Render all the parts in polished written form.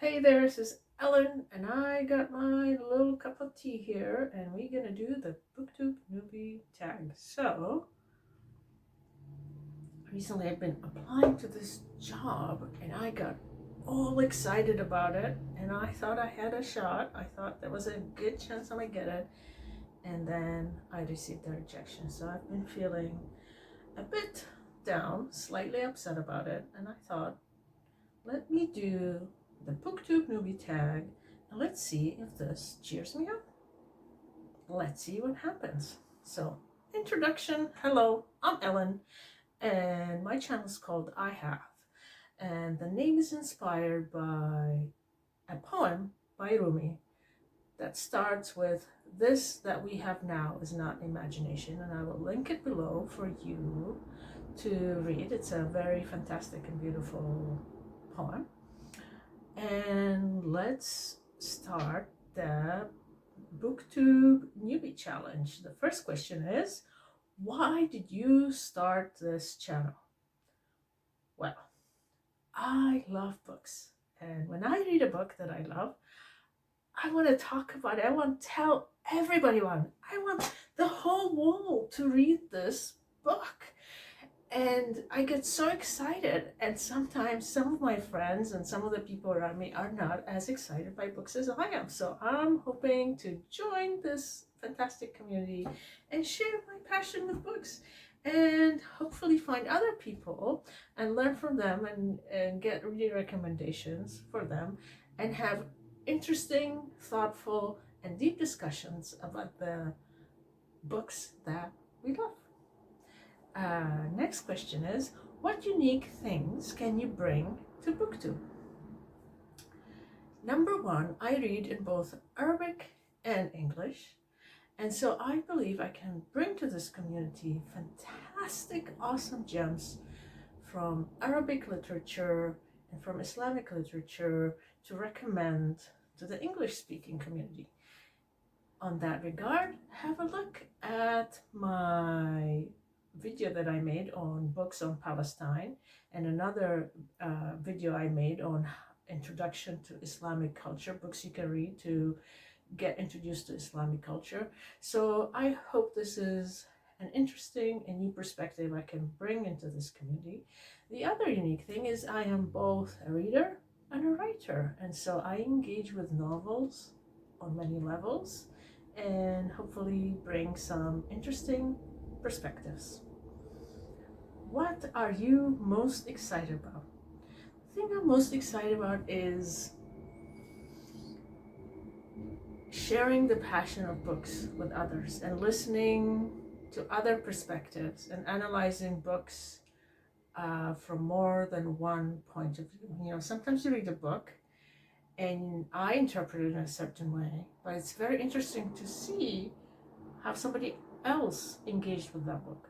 Hey there, this is Ellen, and I got my little cup of tea here, and we're gonna do the booktube newbie tag. So, recently I've been applying to this job, and I got all excited about it, and I thought I had a shot. I thought there was a good chance I might get it, and then I received a rejection. So I've been feeling a bit down, slightly upset about it, and I thought, let me do the booktube newbie tag, and let's see if this cheers me up. Let's see what happens. So, introduction. Hello, I'm Ellen, and my channel is called I Have, and the name is inspired by a poem by Rumi that starts with, "This that we have now is not imagination," and I will link it below for you to read. It's a very fantastic and beautiful poem. And let's start the booktube newbie challenge. The first question is, why did you start this channel? Well, I love books, and when I read a book that I love, I want to talk about it. I want to tell everybody about it. I want the whole world to read this book. And I get so excited, and sometimes some of my friends and some of the people around me are not as excited by books as I am. So I'm hoping to join this fantastic community and share my passion with books, and hopefully find other people and learn from them, and get reading recommendations for them, and have interesting, thoughtful, and deep discussions about the books that we love. Next question is, what unique things can you bring to booktube? Number one, I read in both Arabic and English, and so I believe I can bring to this community fantastic, awesome gems from Arabic literature and from Islamic literature to recommend to the English-speaking community. On that regard, have a look at my video that I made on books on Palestine, and another video I made on introduction to Islamic culture, books you can read to get introduced to Islamic culture. So I hope this is an interesting and new perspective I can bring into this community. The other unique thing is I am both a reader and a writer, and so I engage with novels on many levels and hopefully bring some interesting perspectives. What are you most excited about? The thing I'm most excited about is sharing the passion of books with others and listening to other perspectives and analyzing books from more than one point of view. You know, sometimes you read a book and I interpret it in a certain way, but it's very interesting to see how somebody else engaged with that book.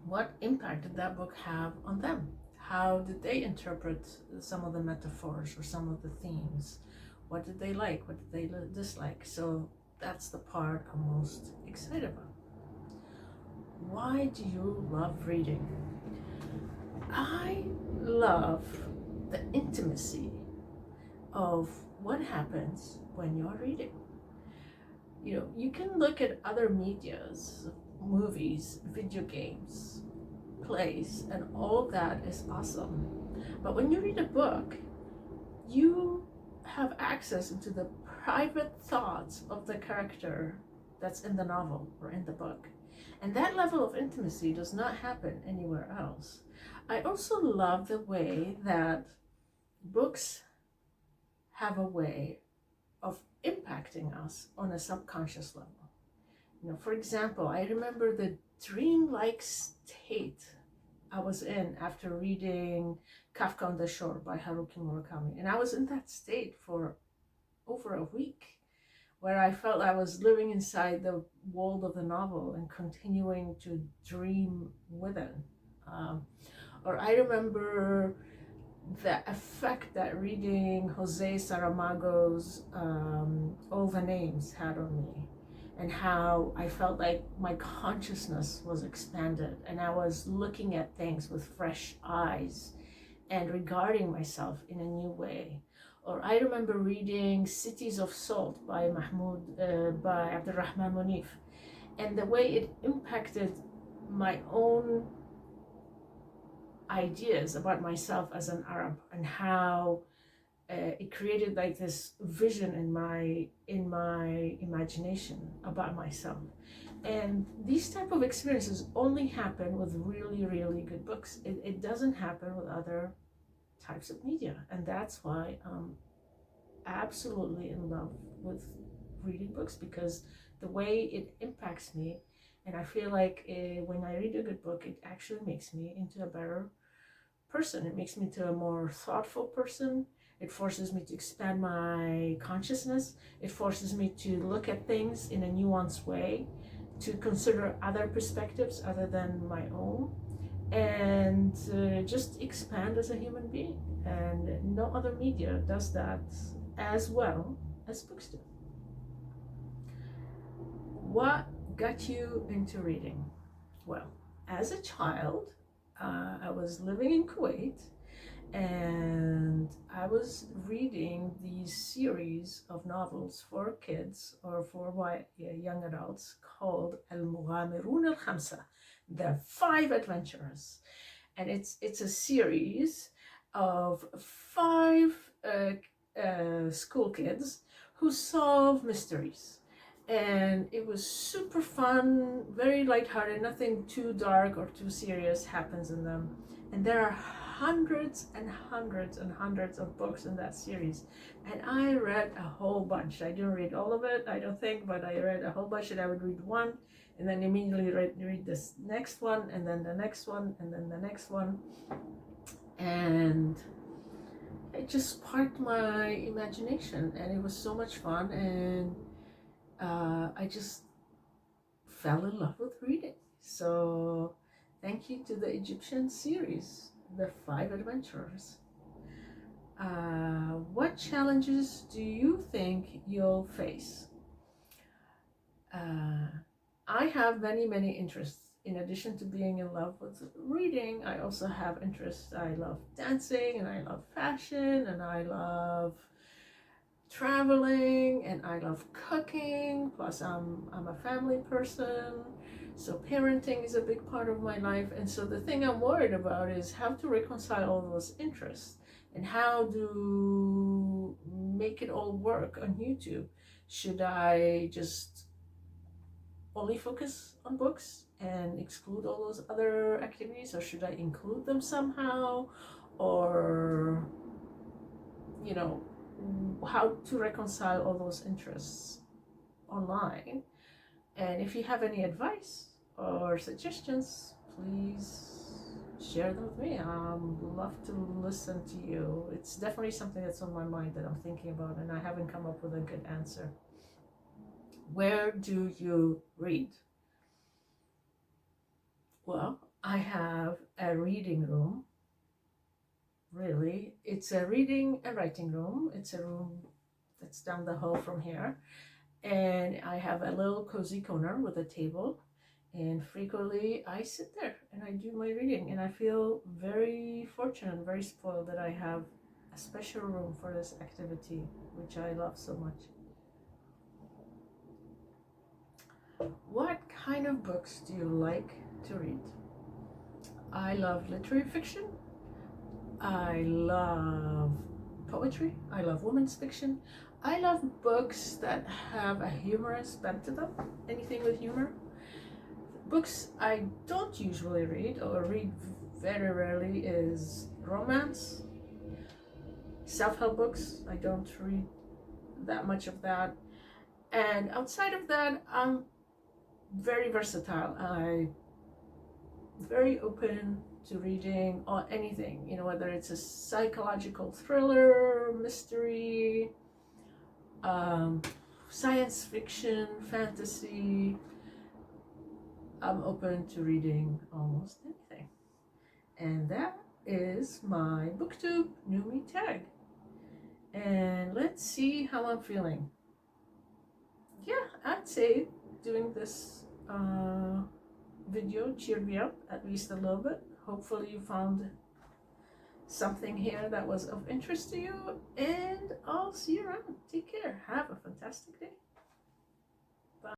What impact did that book have on them? How did they interpret some of the metaphors or some of the themes? What did they like? What did they dislike? So that's the part I'm most excited about. Why do you love reading? I love the intimacy of what happens when you're reading. You know, you can look at other medias, movies, video games, plays, and all that is awesome. But when you read a book, you have access into the private thoughts of the character that's in the novel or in the book. And that level of intimacy does not happen anywhere else. I also love the way that books have a way of impacting us on a subconscious level. You know, for example, I remember the dreamlike state I was in after reading Kafka on the Shore by Haruki Murakami. And I was in that state for over a week, where I felt I was living inside the world of the novel and continuing to dream with it. Or I remember the effect that reading Jose Saramago's All the Names had on me, and how I felt like my consciousness was expanded and I was looking at things with fresh eyes and regarding myself in a new way. Or I remember reading Cities of Salt by by Abdurrahman Munif, and the way it impacted my own ideas about myself as an Arab, and how it created like this vision in my imagination about myself. And these type of experiences only happen with really, really good books. It doesn't happen with other types of media, and that's why I'm absolutely in love with reading books, because the way it impacts me, and I feel like when I read a good book, it actually makes me into a better person. It makes me into a more thoughtful person. It forces me to expand my consciousness. It forces me to look at things in a nuanced way, to consider other perspectives other than my own, and just expand as a human being. And no other media does that as well as books do. What got you into reading? Well, as a child, I was living in Kuwait, and I was reading these series of novels for kids or for young adults called Al-Mughamirun Al-Khamsa, the Five Adventurers. And it's a series of five school kids who solve mysteries. And it was super fun, very lighthearted, nothing too dark or too serious happens in them. And there are hundreds and hundreds and hundreds of books in that series. And I read a whole bunch. I didn't read all of it, I don't think, but I read a whole bunch, and I would read one and then immediately read this next one, and then the next one, and then the next one. And it just sparked my imagination, and it was so much fun. And I just fell in love with reading. So thank you to the Egyptian series, The Five Adventurers. What challenges do you think you'll face? I have many, many interests. In addition to being in love with reading, I also have interests. I love dancing, and I love fashion, and I love traveling, and I love cooking. Plus I'm a family person, so parenting is a big part of my life. And so the thing I'm worried about is how to reconcile all those interests, and how to make it all work on YouTube. Should I just only focus on books and exclude all those other activities, or should I include them somehow? Or, you know, how to reconcile all those interests online. And if you have any advice or suggestions, please share them with me. I'd love to listen to you. It's definitely something that's on my mind that I'm thinking about, and I haven't come up with a good answer. Where do you read? Well, I have a reading room. Really, it's a reading and writing room. It's a room that's down the hall from here, and I have a little cozy corner with a table, and frequently I sit there and I do my reading, and I feel very fortunate, very spoiled that I have a special room for this activity, which I love so much. What kind of books do you like to read? I love literary fiction. I love poetry. I love women's fiction. I love books that have a humorous bent to them, anything with humor. Books I don't usually read, or read very rarely, is romance, self-help books. I don't read that much of that. And outside of that, I'm very versatile. I'm very open to reading or anything, whether it's a psychological thriller, mystery, science fiction, fantasy. I'm open to reading almost anything. And that is my booktube newbie tag. And let's see how I'm feeling. Yeah, I'd say doing this video cheered me up at least a little bit. Hopefully you found something here that was of interest to you, and I'll see you around. Take care. Have